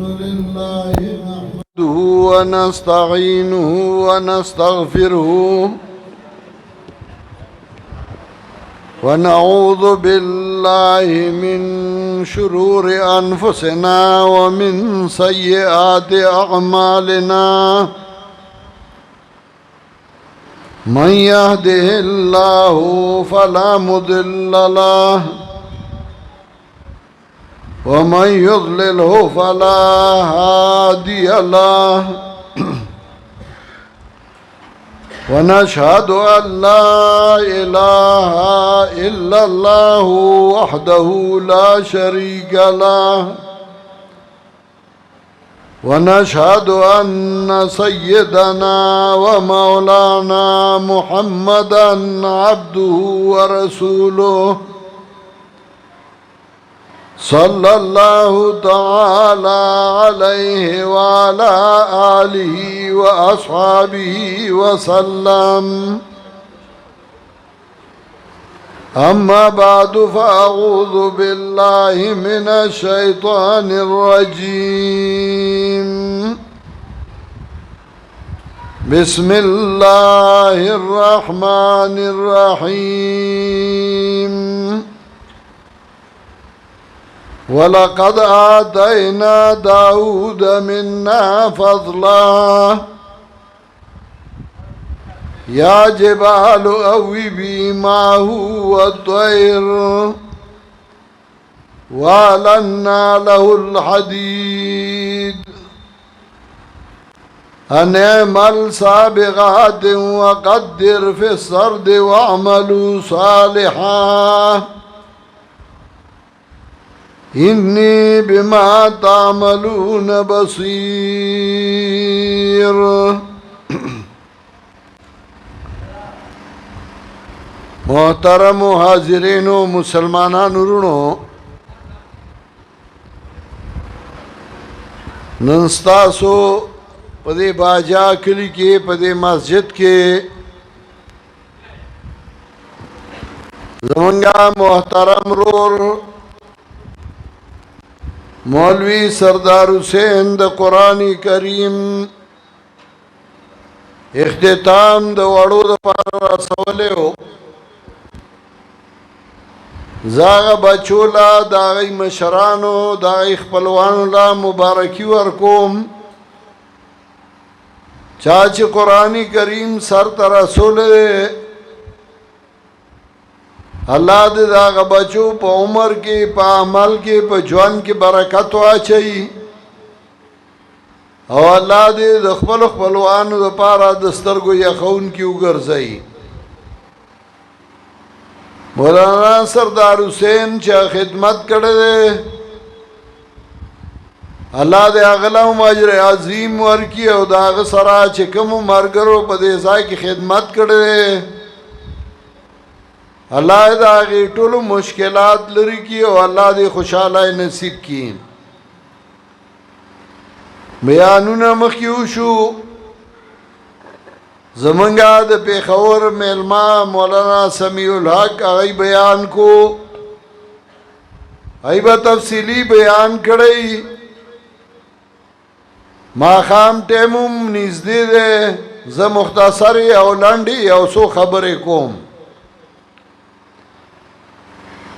لله نحمده ونستعينه ونستغفره ونعوذ بالله من شرور أنفسنا ومن سيئات أعمالنا من يهده الله فلا مضل له ومن يضلله فلا هادي له ونشهد أن لا إله إلا الله وحده لا شريك له ونشهد أن سيدنا ومولانا محمدا عبده ورسوله صلى الله تعالى عليه وعلى آله وأصحابه وسلم أما بعد فأعوذ بالله من الشيطان الرجيم بسم الله الرحمن الرحيم ولقد آتينا داود منا فضلا يا جبال أوبي معه والطير وألنا له الحديد أن اعمل سابغات وقدر في السرد واعملوا صالحا إني بما تعملون بصير محترم حاضرین و مسلمانان ورونو ننستاسو پدے باجا کلی کے پدے مسجد کے زمانگا محترم رور مولوی سردار حسین د قرآن کریم اختتام د وړو د پاره رسولې هو زاغ بچولا داغی مشرانو داغی خپلوانو لا مبارکی ورکوم چاچ قرآن کریم سر تر رسول اللہ دے داغ بچو پا عمر کے پا عمل کے پا جوان کے برکت واچئی او اللہ دے دخبل خپلوانو دا پارا دسترگو یخون کی اگرزئی مولانا سردار حسین چا خدمت کرده اللہ دے اغلام اجر عظیم ورکی او دا اغ سرا چکم مرگرو پا دے سائی کی خدمت کرده اللہ دا اغی طول مشکلات لری کی او اللہ دے خوشحالہ نصیب کی بیانون مخیو شو زمنگا د پیخور میلما مولانا سمیع الحق اغی بیان کو ایبا تفصیلی بیان کڑی ما خام ٹیمم نزدی دے ز مختصری او لنڈی او سو خبری کوم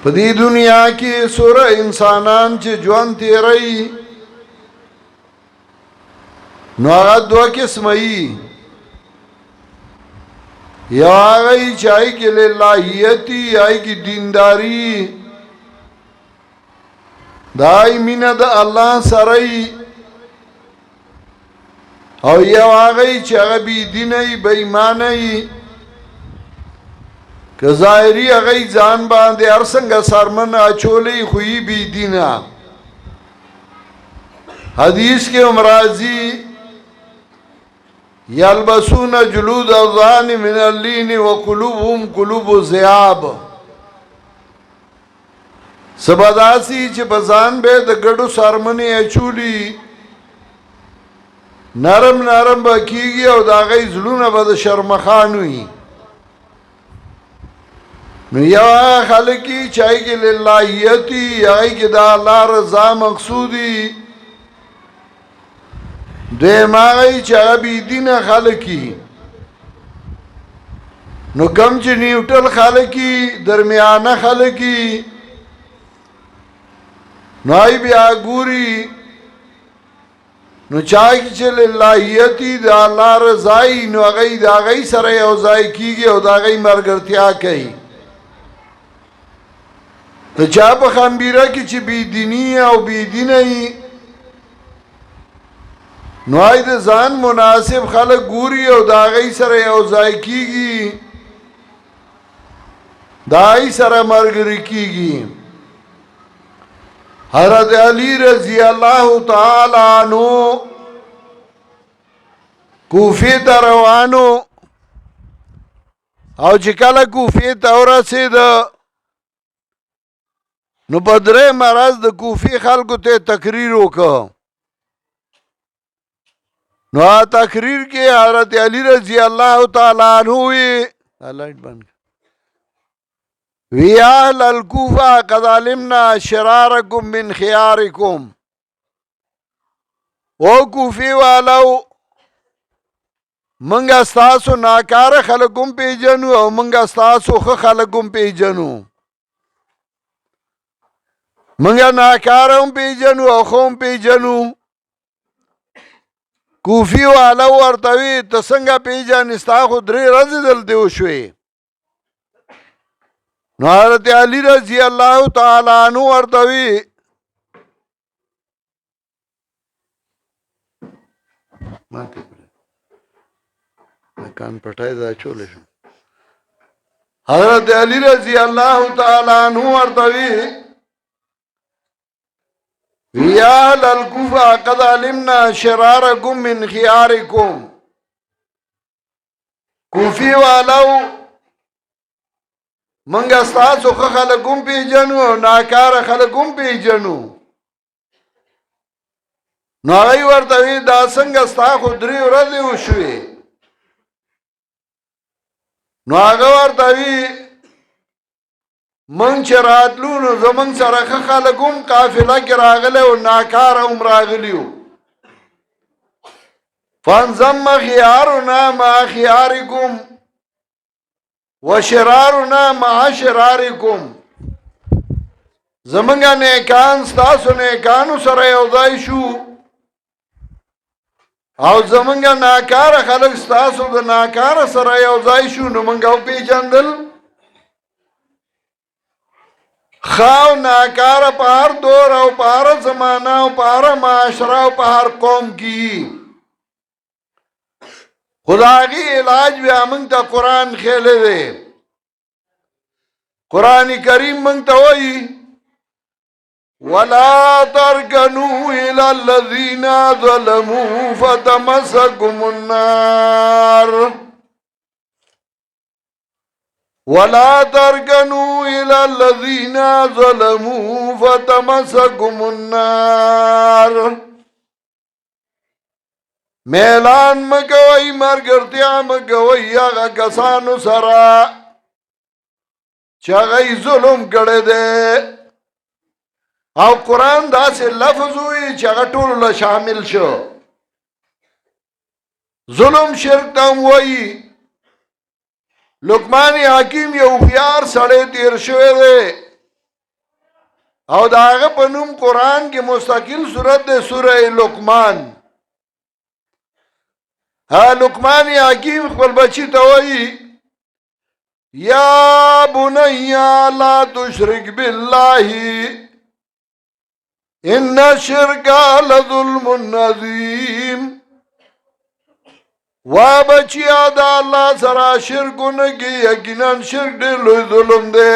پدی دنیا کی سورہ انسانان چی جوان تیرئی نو آغا دو قسمئی یا آگئی چاہی کی للہیتی آئی کی دینداری دائی مینہ دا اللہ سرائی او یا آگئی چاہی بی دینئی بیمانئی کہ ظاہری آگئی زان باندے ارسنگا سرمن اچولی خوئی بی دینا حدیث کے امراضی یلبسون جلود الظان من اللین وقلوبهم قلوب زیاب سباداسی چه بزان بے دا گڑو سارمنی اچولی نرم نرم با کیگی او دا غی زلون با دا شرمخانوی نو یا خلقی چاہی کی للہیتی یا کی دا اللہ رضا مقصودی دویم آغای چې هغه بی دینه خلقی نو کم چې نیوټل خلقی درمیانه خلقی نو آئی بیا گوری نو چاہی چې للہیتی دا اللہ رضائی نو اغی دا اغی سر یوزائی کی گی او دا اغی مرگرتیا کئی تو چا پا خمبیرہ کی چی بی دینی او بی دینی نو آئی دا زان مناسب خلق گوری او دا اغی سر یوزائی کی گی دا اغی سر مرگر کی گی حضرت علی رضی اللہ تعالی عنہ کوفی تا روانو او چې کله کوفی تا ورسید نو بدره مرض د کوفی خلکو ته تقریر وکړ نو تقریر کې حضرت علی رضی اللہ تعالی عنہ لائٹ بند وی اہل الکوفہ قد علمنا شرارکم من خیارکم او کوفی والو منگا ستاسو ناکار خلقم پی جنو او منگا ستاسو خلقم پی جنو منگا ناکارم پی جنو او خوم پی جنو کوفی والو ورطوی تسنگا پی جن استا خود ری رضی دل دیو شوی نو حضرت علی رضی اللہ تعالی عنہ ورطوی کان پٹھائی دا چولے شو حضرت علی رضی اللہ تعالی عنہ ورطوی یا اہل الکوفہ قد علمنا شرارکم من خیارکم کوفی والو منگا ستاسو خلقم پی جنو ناکار خلقم پی جنو نو آئی ورطوی دا سنگ ستا خودری ورزی وشوی نو آگا ورطوی من چه راتلونو زمن سرخ خلقم قافلہ کی راغلے و ناکار ام راغلیو فانزم خیارنا ما خیارکم وشرارنا مع شرارکم زمنگا نیکان ستاسو نیکانو سر یوزائی شو او زمنگا ناکار خلق ستاسو دا ناکار سر یوزائی شو نو منگاو پی جندل خواو ناکار پار دور او پار زمانہ او پار معاشرہ او پار قوم کی خدا کی علاج بھی منگتا قرآن کھیلے دے قرآن کریم منگتا ہوئی وَلَا تَرْكَنُوا إِلَى الَّذِينَ ظَلَمُوا فَتَمَسَّكُمُ النَّارُ وَلَا تَرْكَنُوا إِلَى الَّذِينَ ظَلَمُوا فَتَمَسَّكُمُ النَّارُ میلان مکوئی مرگرتیا مکوئی آغا کسانو سرا چاگئی ظلم کڑے دے او قرآن دا سے لفظ ہوئی چاگا ٹول شامل شو ظلم شرک تم ہوئی لقمان حکیم یو خیار سڑے تیر شوئے دے او دا آغا پنوم قرآن کی مستقل صورت دے سورہ لقمان ہاں لقمان حکیم خپل بچی توئی یا بنیا لا تشرک باللہ ان الشرک لظلم عظیم وا بچیا دا اللہ سرا شرکو نکی یقیناً شرک دے لوی ظلم دے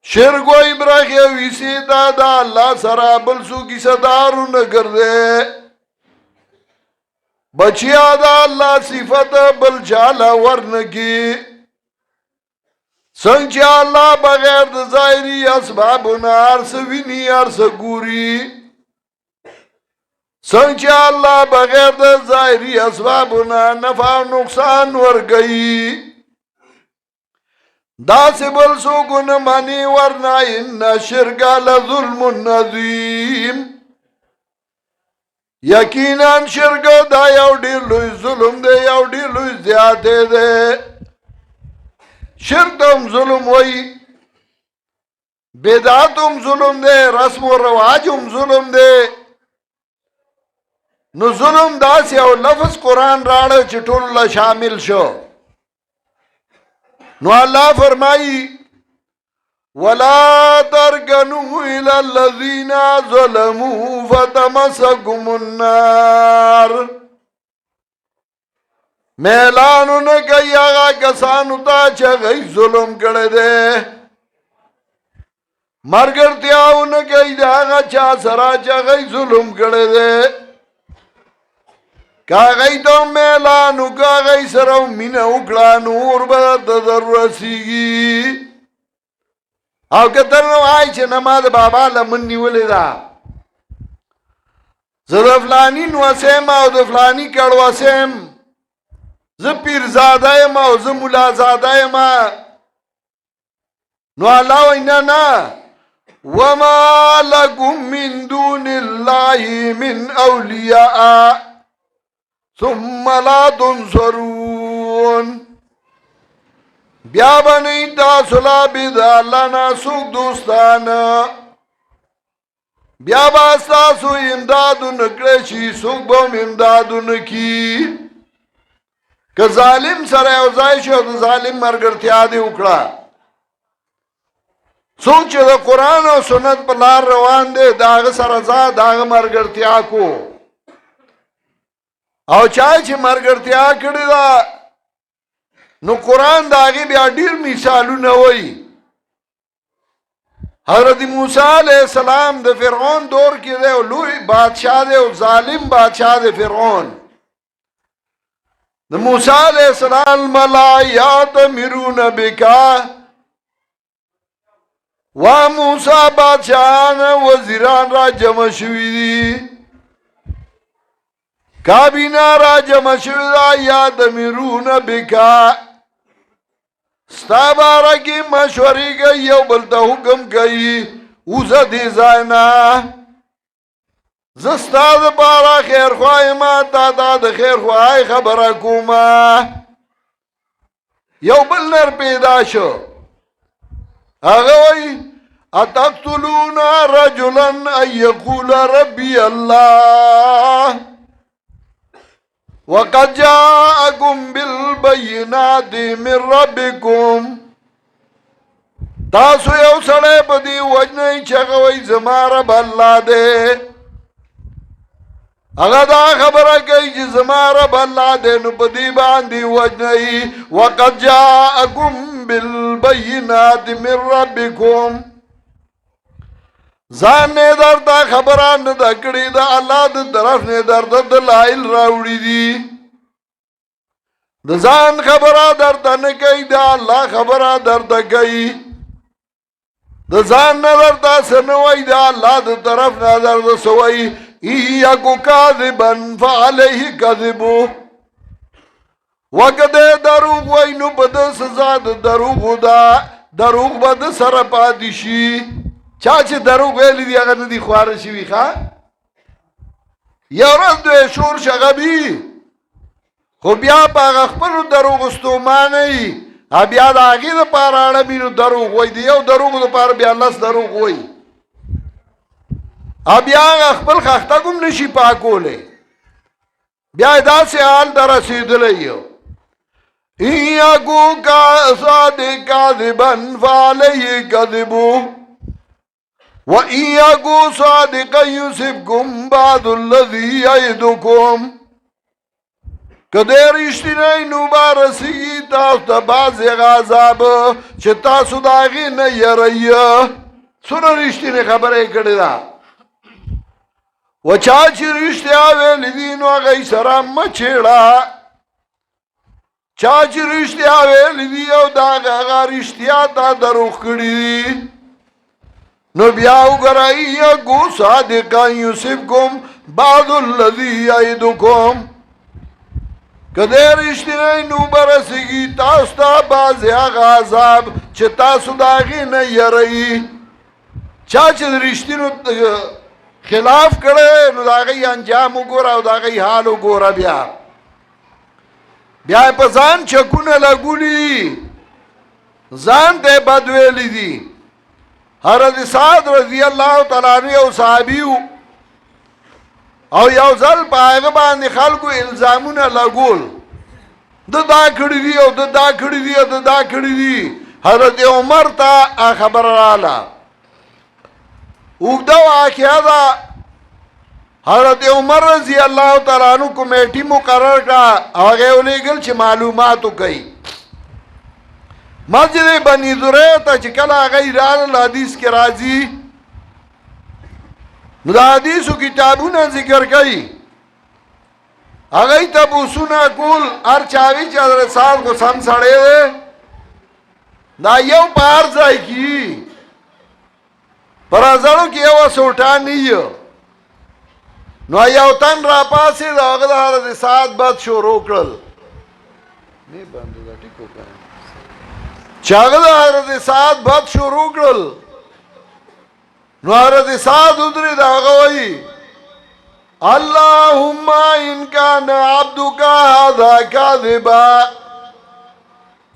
شرک و ابراخی ویسی دا اللہ سرا بلسو کی صدارو نگر دے بچیا دا اللہ صفت بل چالا ورنکی سنگ چا اللہ بغیر دا ظاہری اسبابنا عرص وینی عرص گوری سنگ چا اللہ بغیر دا ظاہری اسبابنا نفع نقصان ورگئی دا سے بل سوکن منی ورنا ان شرکا لظلم عظیم یقینا شرک دا یو ډیر لوی ظلم دی یو ډیر لوی زیاته دی شرک هم ظلم وای بدعت هم ظلم دی رسم و رواج هم ظلم دی نو ظلم داس یو لفظ قرآن راړ چې ټول لا شامل شو نو الله فرمایي ولا تركنوا إلى الذين ظلموا فتمسكم النار میلانو نه کوي هغه کسانو ته چې هغوی ظلم کړی دی ملګرتیاو نه کوي د هغه چا سره چې هغوی ظلم کړی دی که هغوی ته میلان وکړه هغوی سره مینه وکړه نو اور به درته در رسېږي او که ته نه وایې چې نه ما د بابا لمن نیولې ده زه د فلاني نوسه یم او د فلاني کړوسه یم زه پیرزاده یم او زه ملازاده یم نو الله وایي نه نه وما لكم من دون الله من اولیاء ثم لا تنصرون بیا بنی تاسو لا بید اللہ نا سوک دوستانا بیا با تاسو امدادو نکڑشی سوک بوم امدادو نکی که ظالم سر اوزای شو دا ظالم مرگرتیا دی اکڑا سوک چه دا قرآن و سنت پر لار روان دے داغ سرزا داغ مرگرتیا کو او چای چه مرگرتیا کردی دا نو قرآن داغی بیا ډیر مثالونه وای حضرت موسی علیہ السلام د فرعون دور کې دی او لوی بادشاہ دی او ظالم بادشاہ دی فرعون د موسی علیہ السلام ملائکات میرون بکا و موسی بادشاہان وزیران را جمع شوی دی کابینا را جمع شوی دا یاد میرون بکا ستا بارا کی مشوری گئی یو بلتا حکم گئی اوزا دی زائنا زستا دا بارا خیر خواهی ما تا دا دا خیر خواهی خبر کوما یو بل نر پیدا شو اگوی اتقتلون رجلا ان یقول ربی اللہ وقد جاءكم بالبينات من ربكم تاسو یو سړی په دې وجنه چې هغه وایي زما رب الله دی هغه دا خبره کوي چې زما رب الله دی نو په دې باندې وجنه وقد جاءكم بالبينات من ربكم ځان نه درته خبره نه ده کړې د الله د طرف نه درته دلایل راوړي دي د ځان خبره درته نه کوي د الله خبره درته کوي د ځان نه درته څه نه وایي د الله د طرف نه درته څه وایي ایاکو کاذبا فعلیه کذبو وکده دروغ وایي نو په ده سزا د دروغو ده دروغ به د سره پاتې شي چا چې دروغ ویلی دی هغه نه دي خواره شوي ښه یو ورځ دوی شور شغبي خو بیا په هغه خپلو دروغو ستومانه وي بیا د هغې دپاره اړه وي نو دروغ وایي د یو دروغو دپاره بیا لس دروغ وایي بیا هغه خپل خښتګ هم نشي پاکولی بیا یې داسې حال ته رسېدلی یو ان یکو صادق کاذبا فعلیه کذبو وَإِن يَكُن صَادِقًا يُصِبْكُم بَعْضُ الَّذِي يَعِدُكُم کده رښتینی نو به رسېږي تاسو ته بعضې هغه عذاب چې تاسو د هغې نه یری څومره رښتینې خبره یې کړې ده و چا چې رښتیا ویلي دي نو هغه یې سره مه چېړه چا چې رښتیا ویلي دي او د هغه رښتیا ته دروغ کړي دي نو بیا وګورئ یکو صادقا یصبکم بعض الذی یعدکم کده رښتینی نو به رسېږي تاسو ته بعضې هغه عذاب چې تاسو د هغې نه یری چا چې د رښتینو خلاف کړي نو دا غي انجام وګوره او دا غي حال وګوره بیا په ځان چکونه لګولي ځان ته بدویلې دي حضرت سعد رضی الله تعالی عنہ او صحابیو او یو ځل پاغه باندې خلکو الزامونه لګول د دا کړی دی او د دا کړی دی او د دا کړی دی حضرت عمر ته خبر رااله وګدا واقعا دا حضرت عمر رضی الله تعالی عنہ کمیټي مقرر کړه هغه ولېګل چې معلوماتو کوي مسجد بنی زره ته چې کله غیر حدیث کې راځي نو د حدیثو کتابونه ذکر کوي هغه ته بوسونه کول هر چاوي چې حضرت صاحب کو سم سړې دا یو بار ځای کی پرازړو کې یو سوټا نه نو یو تن را پاسې دا هغه د حضرت صاحب بد شروع کړل نه باندې دا ټیکو کړ چاغه د حضرت صاحب بد شروع کړل نو حضرت صاحب درې دا غوي اللهم ان كان عبدك هذا كاذبا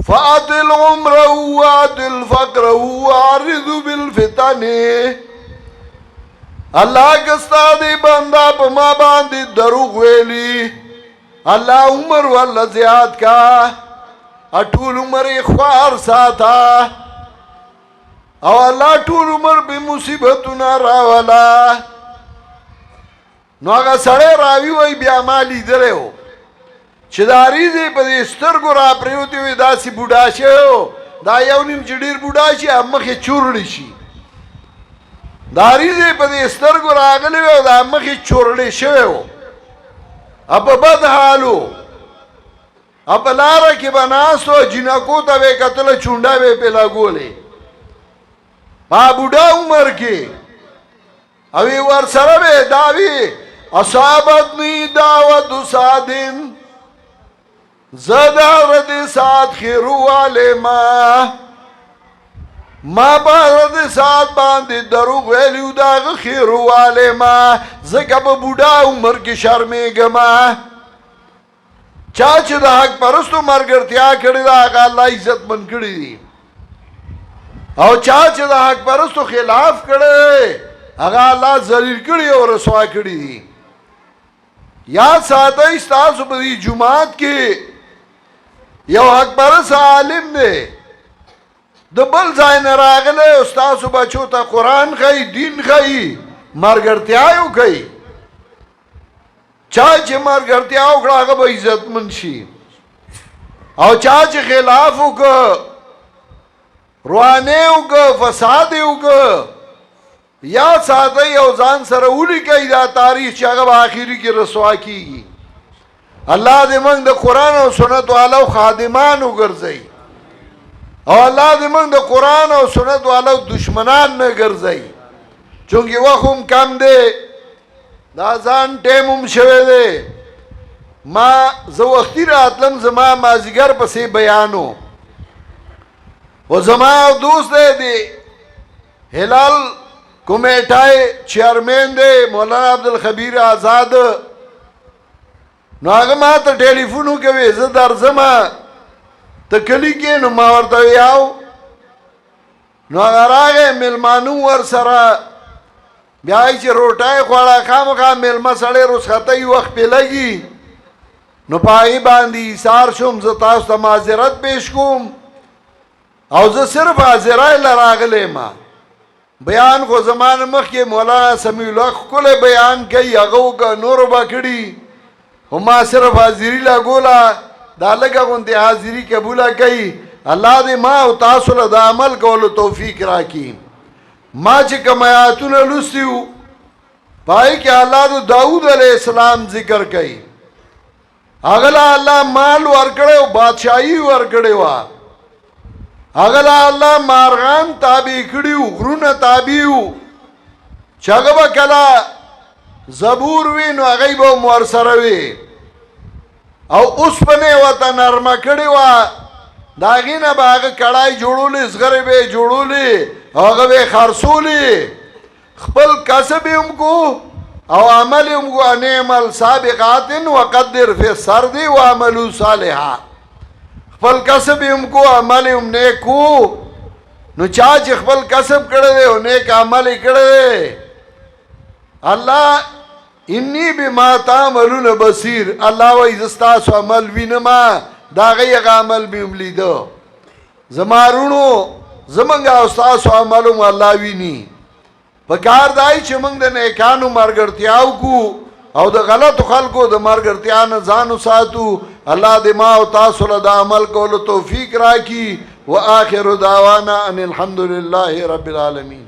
فاعدل عمره وعدل فقره وعرض بالفتن الله کستا دی بندا په ما باندې دروغ ویلی الله عمر ول زیات کا اټول عمر خوار ساتا او الله ټول عمر به مصیبتونه راولا نو هغه سړی راوی وای بیا مالی درو چې داری دې په سترګو را پریوتی وي داسې بوډا شو دا یو نیم چډیر بوډا شي مخې چورړی شي داری دې په سترګو راغلی و دا مخې چورړی شو اب بد حالو اب لاره کې بناسو جنکو ته به قتل چونډا به په لګولې با بوډا عمر کې او ور سره به داوی اصابتنی دعوت سادن زدا رد سات خیرو والے ما بارد سات باندې دروغ ویلیو دا خیرو والے ما زکه په بوډا عمر کې شرمېږم چا چې د حق پرستو مرګرتیا کړی دا هغه الله عزت من کړی دي او چا چې د حق پرستو خلاف کړی هغه الله ذلیل کړی او رسوا کړی دي یا ساته تاسو په دې جمعات کې یو حق پرست عالم دی د بل ځای نه راغلی استاد بچو ته قرآن خی دین خی مرګرتیا یو کوي چا چې مرګرتیا وکړه هغه به عزتمن شي او چا چې خلاف وکړه روانه وکړه فساد وکړه یا ساده یو ځان سره ولیکي دا تاریخ چې هغه په آخري کې رسوا کیږي الله دې موږ د قرآن او سنت والو خادمان وګرځي او الله دې موږ د قرآن او سنت والو دشمنان نه ګرځي چونګې وخت هم کم دی دا ځان ټیم هم شوی دی ما زه وختي راتلم زما مازدیګر پسې بیانو و زما دوست دی هلال کمیټای چیرمن دی مولانا عبدالخبیر آزاد نو هغه ما ته ټلیفون وکوي زه درځم ته کلی کې نو ما ورته ویاو نو هغه راغی میلمانو ورسره بیا چې روټای خوړه خامخا میلمه سړی رخصتۍ وخت پې لګي نو په هغې باندې ایثار شوم زه تاسو ته معذرت پیش کوم او زه صرف حاضرای له راغلی ما بیان خو زمانه مخکې مولانا سمیع الله ښکلی بیان کوي هغه وکړه نورو به کړي خو ما صرف حاضري لګوله دا لږه غوندې حاضري قبوله کوي الله دې ما او تاسو له د عمل کولو توفیق راکړي ما چې کوم آیاتونه لوستي وو پای کې الله د داود علیه السلام ذکر کوي هغه له الله مال ورکړی او بادشاهي ورکړې وه هغه له الله مارغان تابع کړي وو غرونه تابع وو چې هغه به کله زبور وي نو هغه به هم ورسره وي او اوسپنې ورته نرمه کړې وه د هغې نه به هغه کړای جوړولې زغرې به یې جوړولې هغه به یې خرڅولې خپل کسب یې هم کو او عمل کو انعمل سابقات وقدر فی السرد وعملوا صالحا خپل کسب هم کو عمل هم نیک کو نو چا چې خپل کسب کړی دی او نیک عمل یې کړی دی الله انی بما تعملون بصیر الله وایي زه ستاسو عمل وینم دا هغه عمل مې هم لیده زما وروڼو زمونږ او ستاسو عمل هم الله ویني پکار دای چې موږ د نیکانو ملګرتیا وکړو او د غلطو خلکو د ملګرتیا نه ځان وساتو الله دې ما او تاسو له د عمل کولو توفیق راکړي واخر دعوانا ان الحمد لله رب العالمین